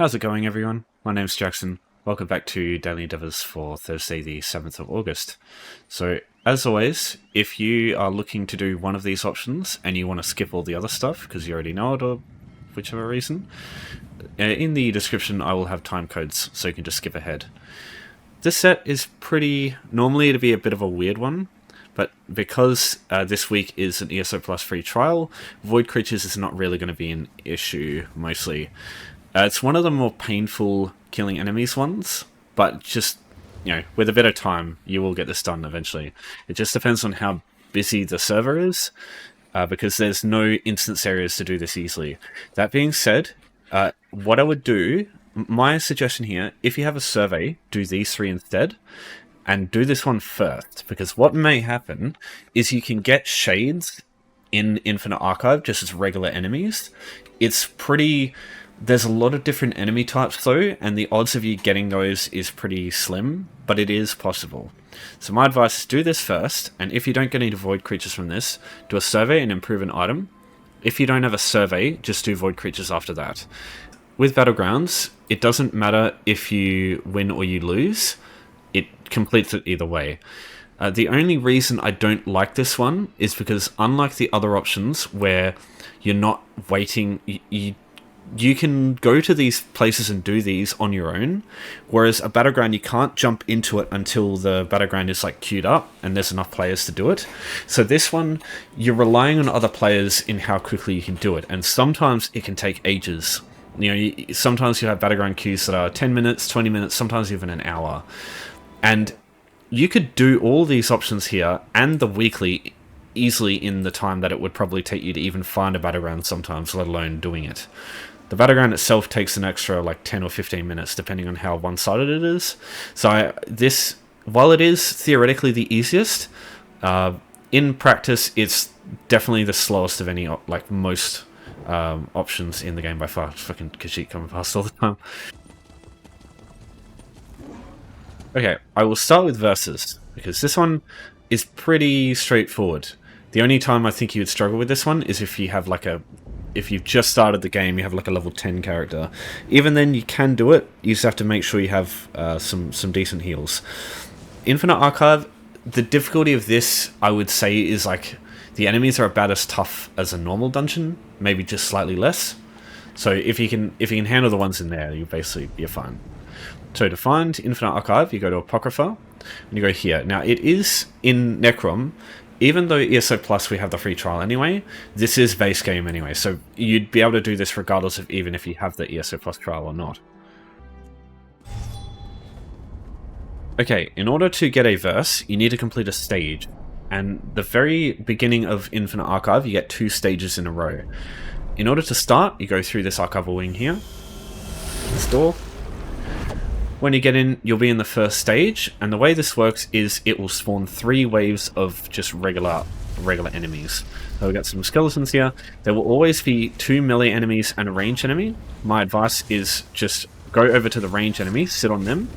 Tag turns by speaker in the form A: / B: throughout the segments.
A: How's it going, everyone? My name's Jackson. Welcome back to Daily Endeavours for Thursday the 7th of August. So, as always, if you are looking to do one of these options and you want to skip all the other stuff because you already know it or whichever reason, in the description I will have time codes so you can just skip ahead. This set is normally it'd be a bit of a weird one, but because this week is an ESO Plus free trial, Void Creatures is not really going to be an issue, mostly. It's one of the more painful killing enemies ones, but just, with a bit of time, you will get this done eventually. It just depends on how busy the server is, because there's no instance areas to do this easily. That being said, what I would do, my suggestion here, if you have a survey, do these three instead, and do this one first, because what may happen is you can get shades in Infinite Archive just as regular enemies. There's a lot of different enemy types though, and the odds of you getting those is pretty slim, but it is possible. So my advice is do this first, and if you don't get any Void Creatures from this, do a survey and improve an item. If you don't have a survey, just do Void Creatures after that. With Battlegrounds, it doesn't matter if you win or you lose, it completes it either way. The only reason I don't like this one is because unlike the other options where you're not waiting, you can go to these places and do these on your own, whereas a Battleground, you can't jump into it until the Battleground is queued up and there's enough players to do it. So this one, you're relying on other players in how quickly you can do it, and sometimes it can take ages. Sometimes you have Battleground queues that are 10 minutes, 20 minutes, sometimes even an hour. And you could do all these options here and the weekly easily in the time that it would probably take you to even find a Battleground sometimes, let alone doing it. The Battleground itself takes an extra 10 or 15 minutes depending on how one-sided it is. So while it is theoretically the easiest, in practice it's definitely the slowest of any, most options in the game by far. Fucking Khajiit coming past all the time. Okay, I will start with Versus, because this one is pretty straightforward. The only time I think you would struggle with this one is if you have if you've just started the game, you have a level 10 character. Even then, you can do it. You just have to make sure you have some decent heals. Infinite Archive, the difficulty of this, I would say, is the enemies are about as tough as a normal dungeon, maybe just slightly less. So if you can handle the ones in there, you're fine. So to find Infinite Archive, you go to Apocrypha, and you go here. Now, it is in Necrom. Even though ESO Plus we have the free trial anyway, this is base game anyway, so you'd be able to do this regardless of even if you have the ESO Plus trial or not. Okay, in order to get a verse, you need to complete a stage, and the very beginning of Infinite Archive, you get 2 stages in a row. In order to start, you go through this archival wing here, this door. When you get in, you'll be in the first stage, and the way this works is it will spawn 3 waves of just regular enemies. So we've got some skeletons here. There will always be 2 melee enemies and a range enemy. My advice is just go over to the range enemies, sit on them,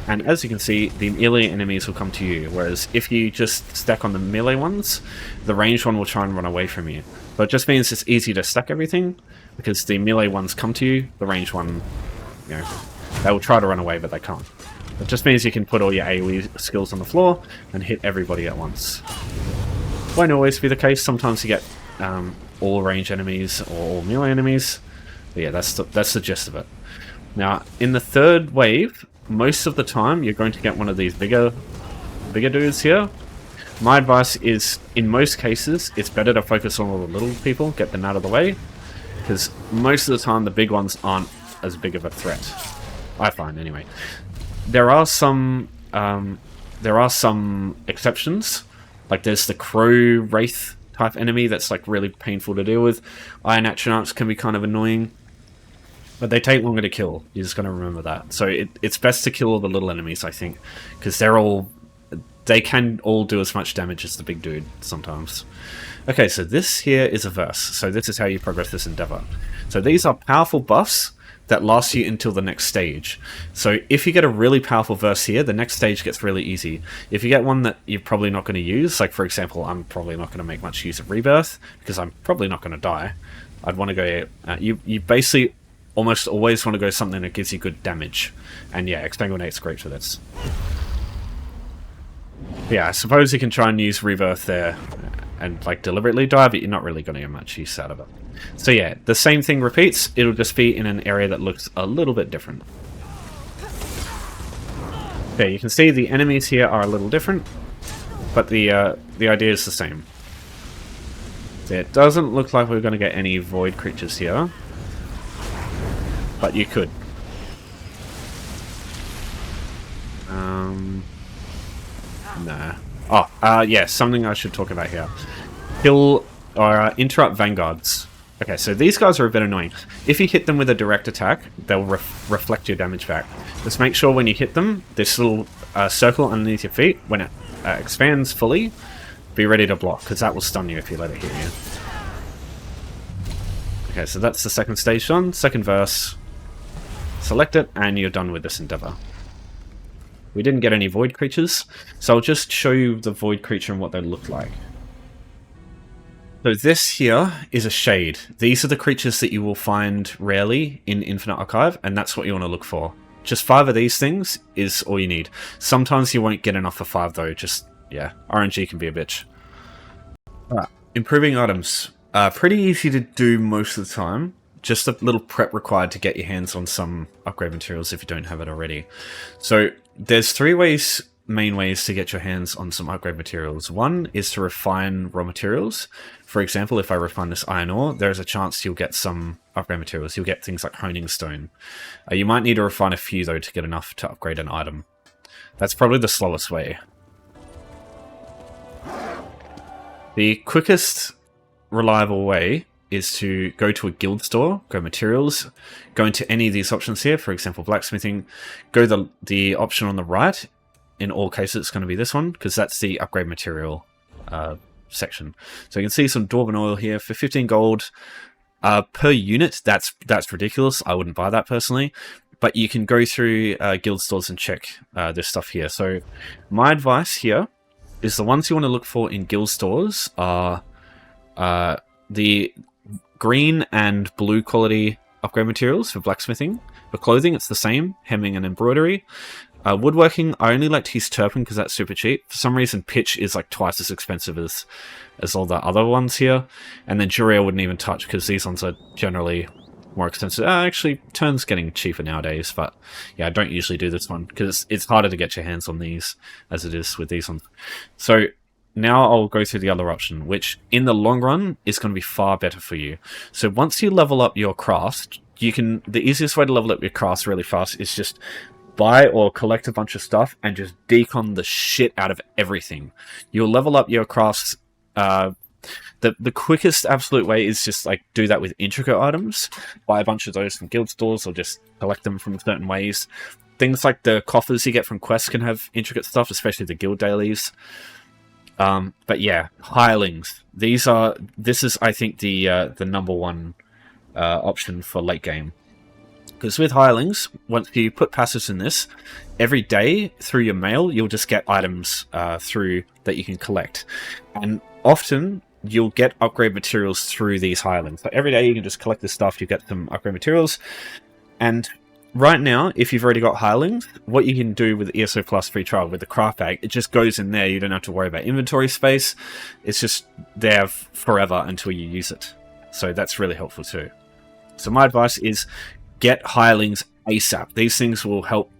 A: and as you can see, the melee enemies will come to you, whereas if you just stack on the melee ones, the ranged one will try and run away from you. But it just means it's easy to stack everything, because the melee ones come to you, the ranged one, they will try to run away, but they can't. It just means you can put all your AoE skills on the floor and hit everybody at once. Won't always be the case. Sometimes you get all range enemies or all melee enemies. But yeah, that's the gist of it. Now, in the third wave, most of the time you're going to get one of these bigger dudes here. My advice is, in most cases, it's better to focus on all the little people, get them out of the way, because most of the time the big ones aren't as big of a threat. I find, anyway. There are some exceptions. There's the Crow Wraith type enemy that's really painful to deal with. Iron Atronachs can be kind of annoying, but they take longer to kill. You're just going to remember that. So it's best to kill all the little enemies, I think, because they can all do as much damage as the big dude sometimes. Okay, so this here is a verse. So this is how you progress this endeavor. So these are powerful buffs that lasts you until the next stage. So if you get a really powerful verse here, the next stage gets really easy. If you get one that you're probably not going to use, for example, I'm probably not going to make much use of Rebirth, because I'm probably not going to die. I'd want to go... you basically almost always want to go something that gives you good damage. And yeah, Exsanguinate's great for this. Yeah, I suppose you can try and use Rebirth there and like deliberately die, but you're not really going to get much use out of it. So yeah, the same thing repeats. It'll just be in an area that looks a little bit different. Okay, you can see the enemies here are a little different, but the idea is the same. So it doesn't look like we're going to get any void creatures here, but you could. Nah. Oh, yeah, something I should talk about here. Kill or interrupt vanguards. Okay, so these guys are a bit annoying. If you hit them with a direct attack, they'll reflect your damage back. Just make sure when you hit them, this little circle underneath your feet, when it expands fully, be ready to block, because that will stun you if you let it hit you. Okay, so that's the second stage done. Second verse. Select it, and you're done with this endeavor. We didn't get any void creatures, so I'll just show you the void creature and what they look like. So this here is a shade. These are the creatures that you will find rarely in Infinite Archive, and that's what you want to look for. Just 5 of these things is all you need. Sometimes you won't get enough for 5 though, just, yeah, RNG can be a bitch. Alright, improving items. Pretty easy to do most of the time. Just a little prep required to get your hands on some upgrade materials if you don't have it already. So there's 3 main ways to get your hands on some upgrade materials. One is to refine raw materials. For example, if I refine this iron ore, there's a chance you'll get some upgrade materials. You'll get things like honing stone. You might need to refine a few though to get enough to upgrade an item. That's probably the slowest way. The quickest reliable way is to go to a guild store, go materials, go into any of these options here, for example blacksmithing, go the option on the right. In all cases it's going to be this one, because that's the upgrade material section. So you can see some Dwarven oil here for 15 gold per unit. That's ridiculous. I wouldn't buy that personally, but you can go through guild stores and check this stuff here. So my advice here is the ones you want to look for in guild stores are the green and blue quality upgrade materials for blacksmithing. For clothing, it's the same, hemming and embroidery. Woodworking, I only like to use turpin because that's super cheap. For some reason, pitch is like twice as expensive as all the other ones here. And then jewelry I wouldn't even touch because these ones are generally more expensive. Actually, turn's getting cheaper nowadays, but yeah, I don't usually do this one because it's harder to get your hands on these as it is with these ones. So now I'll go through the other option, which in the long run is going to be far better for you. So once you level up your craft, the easiest way to level up your craft really fast is just buy or collect a bunch of stuff and just decon the shit out of everything. You'll level up your crafts. The quickest absolute way is just like do that with intricate items. Buy a bunch of those from guild stores or just collect them from certain ways. Things like the coffers you get from quests can have intricate stuff, especially the guild dailies. But yeah, hirelings. This is I think the number one option for late game. Because with hirelings, once you put passives in this, every day through your mail, you'll just get items through that you can collect. And often, you'll get upgrade materials through these hirelings. So every day you can just collect this stuff, you get some upgrade materials. And right now, if you've already got hirelings, what you can do with ESO Plus Free Trial, with the craft bag, it just goes in there. You don't have to worry about inventory space. It's just there forever until you use it. So that's really helpful too. So my advice is get hirelings ASAP. These things will help.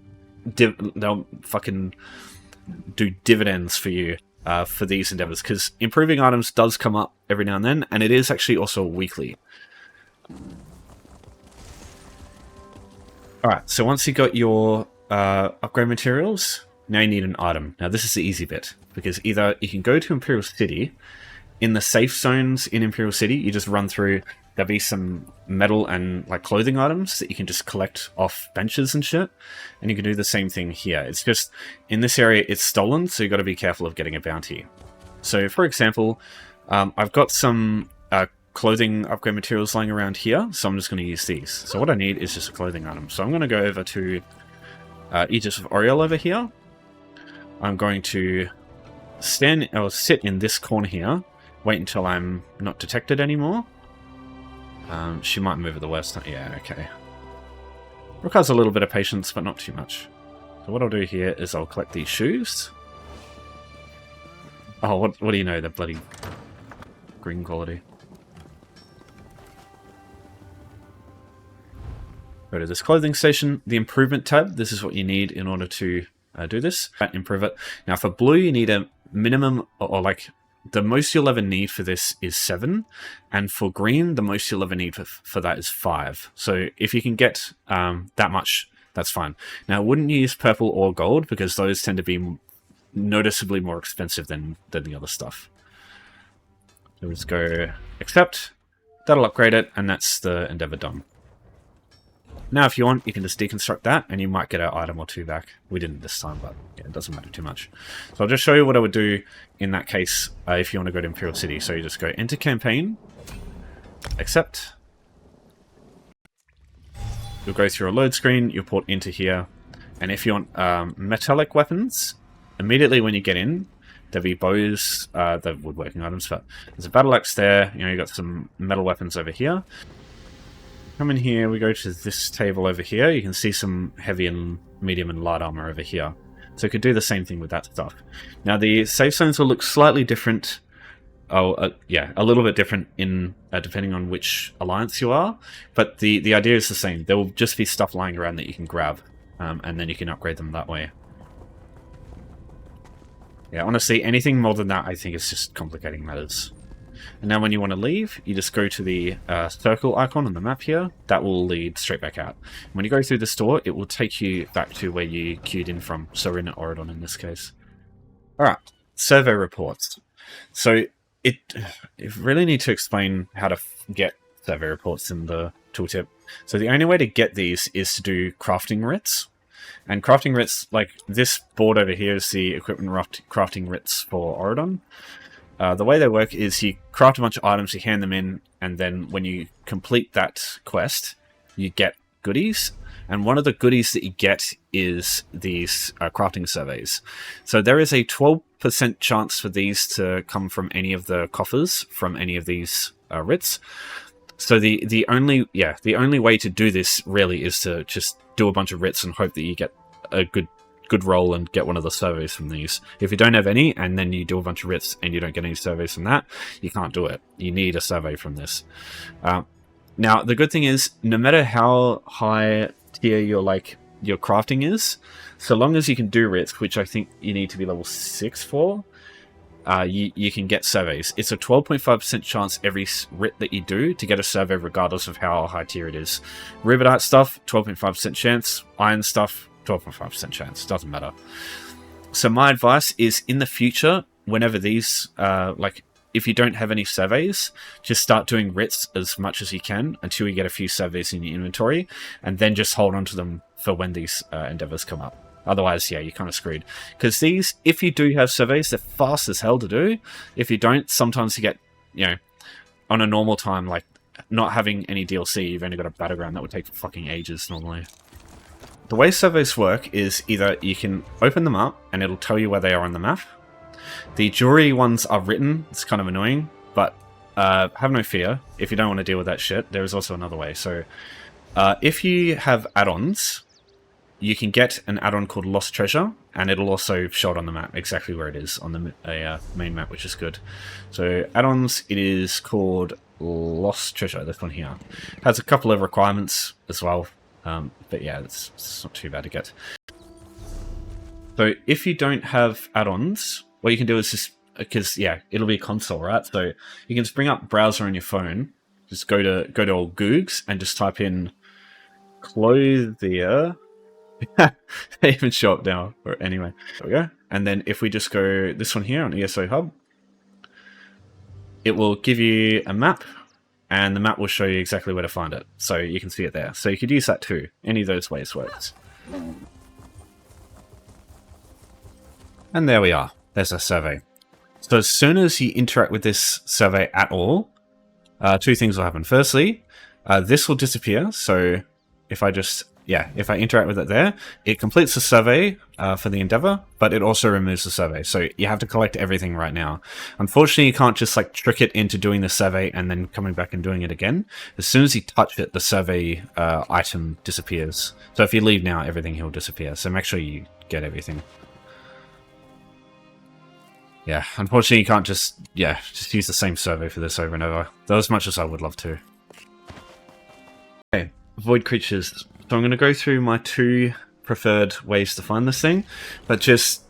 A: They'll fucking do dividends for you for these endeavors, because improving items does come up every now and then, and it is actually also weekly. Alright, so once you got your upgrade materials, now you need an item. Now this is the easy bit, because either you can go to Imperial City. In the safe zones in Imperial City, you just run through. There'll be some metal and like clothing items that you can just collect off benches and shit. And you can do the same thing here. It's just, in this area, it's stolen, so you've got to be careful of getting a bounty. So, for example, I've got some clothing upgrade materials lying around here, so I'm just going to use these. So what I need is just a clothing item. So I'm going to go over to Aegis of Oriel over here. I'm going to sit in this corner here, wait until I'm not detected anymore. She might move at the worst time. Yeah, okay. Requires a little bit of patience, but not too much. So what I'll do here is I'll collect these shoes. Oh, what do you know? They're bloody green quality. Go to this clothing station. The improvement tab, this is what you need in order to do this. Improve it. Now for blue, you need a minimum, or like the most you'll ever need for this is 7. And for green, the most you'll ever need for that is 5. So if you can get that much, that's fine. Now I wouldn't use purple or gold because those tend to be noticeably more expensive than the other stuff. So let's go accept. That'll upgrade it, and that's the endeavor done. Now if you want, you can just deconstruct that and you might get an item or 2 back. We didn't this time, but yeah, it doesn't matter too much. So I'll just show you what I would do in that case if you want to go to Imperial City. So you just go enter campaign, accept. You'll go through a load screen, you'll port into here, and if you want metallic weapons, immediately when you get in, there'll be bows, the woodworking items, but there's a battle axe there, you know, you got some metal weapons over here. Come in here, we go to this table over here, you can see some heavy and medium and light armor over here. So you could do the same thing with that stuff. Now the safe zones will look slightly different, yeah, a little bit different in depending on which alliance you are, but the idea is the same. There will just be stuff lying around that you can grab, and then you can upgrade them that way. Yeah, honestly, anything more than that I think is just complicating matters. And now when you want to leave, you just go to the circle icon on the map here. That will lead straight back out. When you go through the store, it will take you back to where you queued in from. So we're in Auridon in this case. Alright, survey reports. So it really need to explain how to get survey reports in the tooltip. So the only way to get these is to do crafting writs. And crafting writs, like this board over here is the equipment crafting writs for Auridon. The way they work is you craft a bunch of items, you hand them in, and then when you complete that quest, you get goodies. And one of the goodies that you get is these crafting surveys. So there is a 12% chance for these to come from any of the coffers from any of these writs. So the only way to do this really is to just do a bunch of writs and hope that you get a good roll and get one of the surveys from these. If you don't have any and then you do a bunch of writs and you don't get any surveys from that, you can't do it. You need a survey from this. Now the good thing is, no matter how high tier your crafting is, so long as you can do writs, which I think you need to be level 6 for, you can get surveys. It's a 12.5% chance every writ that you do to get a survey regardless of how high tier it is. Rubedite stuff, 12.5% chance. Iron stuff, 12.5% chance. Doesn't matter. So my advice is, in the future, whenever these, if you don't have any surveys, just start doing writs as much as you can until you get a few surveys in your inventory, and then just hold on to them for when these endeavors come up. Otherwise, yeah, you're kind of screwed. Because these, if you do have surveys, they're fast as hell to do. If you don't, sometimes you get, you know, on a normal time, like not having any DLC, you've only got a Battleground that would take fucking ages normally. The way surveys work is either you can open them up and it'll tell you where they are on the map. The jewelry ones are written. It's kind of annoying, but have no fear. If you don't want to deal with that shit, there is also another way. So if you have add-ons, you can get an add-on called Lost Treasure, and it'll also show it on the map, exactly where it is on the main map, which is good. So add-ons, it is called Lost Treasure, this one here. It has a couple of requirements as well. But yeah, it's not too bad to get. So if you don't have add-ons, what you can do is just, because yeah, it'll be a console, right? So you can just bring up browser on your phone, just go to old Googs and just type in clothier. They even show up now. Or anyway, there we go. And then if we just go this one here on ESO Hub, it will give you a map. And the map will show you exactly where to find it. So you can see it there. So you could use that too. Any of those ways works. And there we are. There's a survey. So as soon as you interact with this survey at all, two things will happen. Firstly, this will disappear. So if I just yeah, if I interact with it there, it completes the survey for the Endeavor, but it also removes the survey. So you have to collect everything right now. Unfortunately, you can't just like trick it into doing the survey and then coming back and doing it again. As soon as you touch it, the survey item disappears. So if you leave now, everything will disappear. So make sure you get everything. Yeah, unfortunately you can't just use the same survey for this over and over. Though as much as I would love to. Okay, void creatures. So I'm going to go through my 2 preferred ways to find this thing, but just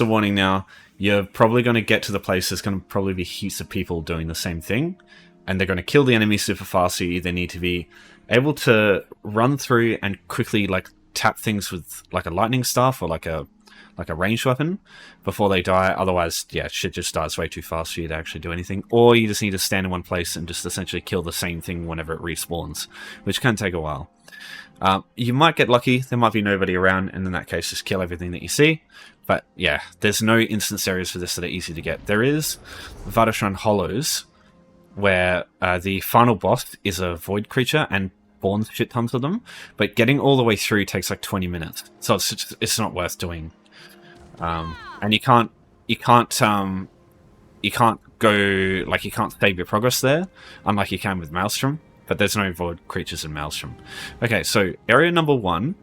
A: a warning now, you're probably going to get to the place there's going to probably be heaps of people doing the same thing, and they're going to kill the enemy super fast, so you either need to be able to run through and quickly like tap things with like a lightning staff or like a ranged weapon before they die. Otherwise, yeah, shit just dies way too fast for you to actually do anything. Or you just need to stand in one place and just essentially kill the same thing whenever it respawns, which can take a while. You might get lucky, there might be nobody around, and in that case just kill everything that you see. But yeah, there's no instance areas for this that are easy to get. There is Battleground Hollows, where the final boss is a void creature and spawns shit tons of them, but getting all the way through takes like 20 minutes, so it's not worth doing. And you can't go, like, you can't save your progress there, unlike you can with Maelstrom, but there's no void creatures in Maelstrom. Okay, so area number 1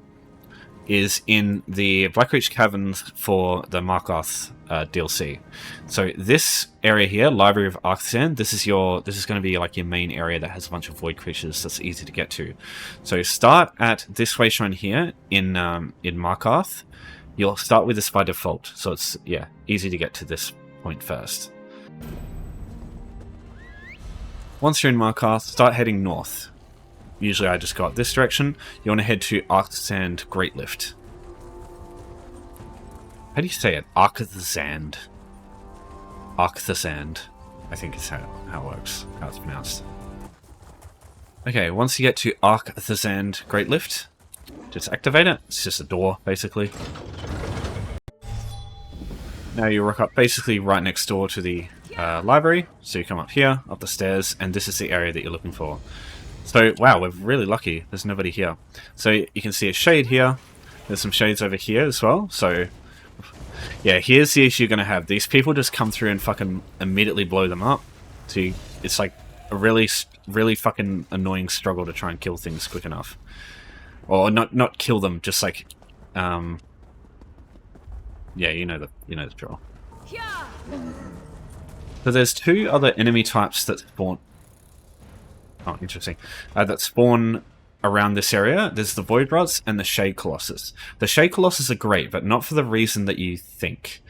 A: is in the Blackreach Caverns for the Markarth DLC. So this area here, Library of Arkthzand, this is going to be like your main area that has a bunch of void creatures that's easy to get to. So start at this way shown here in Markarth. You'll start with this by default, so it's, yeah, easy to get to this point first. Once you're in Markarth, start heading north. Usually I just go up this direction. You want to head to Arkthzand Great Lift. How do you say it? Arkthzand. Arkthzand, I think is how it works, how it's pronounced. Okay, once you get to Arkthzand Great Lift, just activate it. It's just a door, basically. Now you rock up basically right next door to the library. So you come up here, up the stairs, and this is the area that you're looking for. So, wow, we're really lucky. There's nobody here. So you can see a shade here. There's some shades over here as well. So, yeah, here's the issue you're going to have. These people just come through and fucking immediately blow them up. So it's like a really, really fucking annoying struggle to try and kill things quick enough. Or not kill them, just like, yeah, you know the drill. So there's 2 other enemy types that spawn. Oh, interesting. That spawn around this area. There's the Void Rots and the Shade Colossus. The Shade Colossus are great, but not for the reason that you think.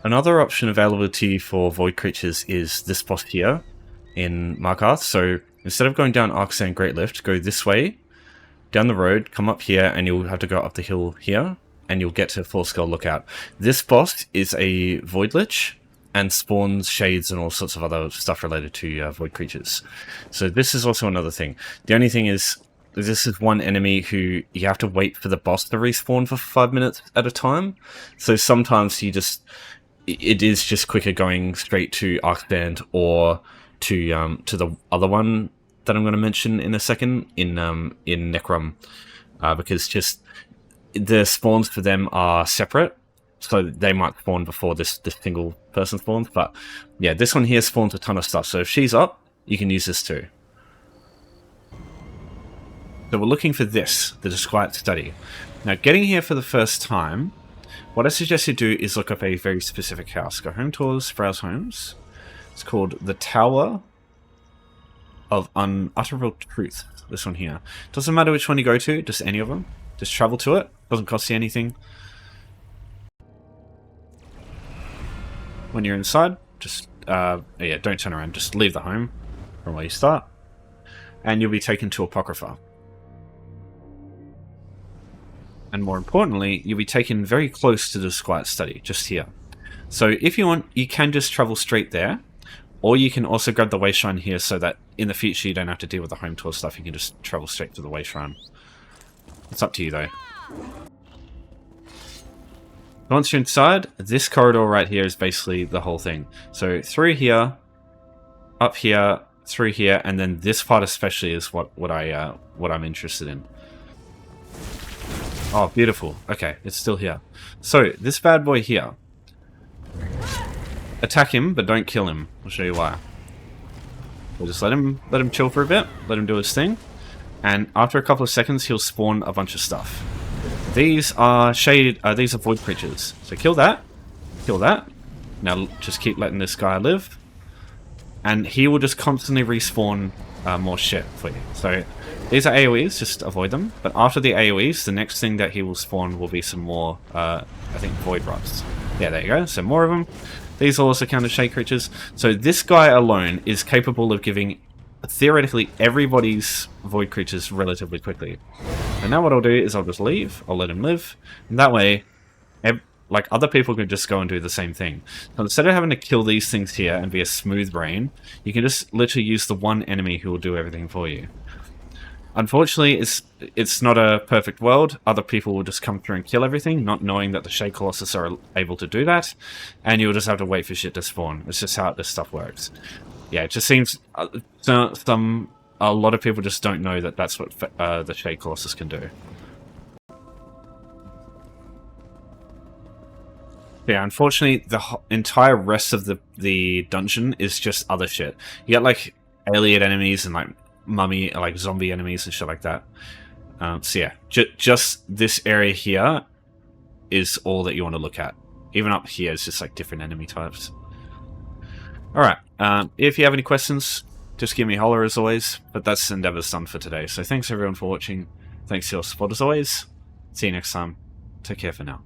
A: Another option available to you for Void creatures is this boss here in Markarth. So instead of going down Arkthzand Great Lift, go this way, down the road, come up here, and you'll have to go up the hill here, and you'll get to Full Scale Lookout. This boss is a Void Lich, and spawns shades and all sorts of other stuff related to void creatures. So this is also another thing. The only thing is, this is one enemy who you have to wait for the boss to respawn for 5 minutes at a time. So sometimes it is just quicker going straight to Arkthzand or to the other one that I'm going to mention in a second in Necrom, because just the spawns for them are separate. So they might spawn before this single person spawns. But yeah, this one here spawns a ton of stuff. So if she's up, you can use this too. So we're looking for this, the Disquiet Study. Now getting here for the first time, what I suggest you do is look up a very specific house. Go Home Tours, Browse Homes. It's called the Tower of Unutterable Truth. This one here. Doesn't matter which one you go to, just any of them. Just travel to it. Doesn't cost you anything. When you're inside, just, yeah, don't turn around. Just leave the home from where you start. And you'll be taken to Apocrypha. And more importantly, you'll be taken very close to the Disquiet Study, just here. So if you want, you can just travel straight there. Or you can also grab the Wayshrine here so that in the future you don't have to deal with the home tour stuff. You can just travel straight to the Wayshrine. It's up to you though. Once you're inside, this corridor right here is basically the whole thing. So through here, up here, through here, and then this part especially is what I'm interested in. Oh, beautiful. Okay, it's still here. So this bad boy here. Attack him, but don't kill him. I'll show you why. We'll just let him chill for a bit, let him do his thing, and after a couple of seconds, he'll spawn a bunch of stuff. These are these are void creatures. So kill that. Kill that. Now just keep letting this guy live. And he will just constantly respawn more shit for you. So these are AoEs, just avoid them. But after the AoEs, the next thing that he will spawn will be some more, I think, void rusts. Yeah, there you go. So more of them. These will also count as shade creatures. So this guy alone is capable of giving, theoretically, everybody's void creatures relatively quickly. And now what I'll do is I'll just leave. I'll let him live. And that way, like, other people can just go and do the same thing. So instead of having to kill these things here and be a smooth brain, you can just literally use the one enemy who will do everything for you. Unfortunately, it's not a perfect world. Other people will just come through and kill everything, not knowing that the Shade Colossus are able to do that, and you'll just have to wait for shit to spawn. It's just how this stuff works. Yeah, it just seems a lot of people just don't know that that's what the Shade Colossus can do. Yeah, unfortunately, the entire rest of the dungeon is just other shit. You get like alien enemies and like mummy, like zombie enemies and shit like that. So yeah, just this area here is all that you want to look at. Even up here is just like different enemy types. Alright, if you have any questions, just give me a holler as always. But that's Endeavor's done for today. So thanks everyone for watching. Thanks for your support as always. See you next time. Take care for now.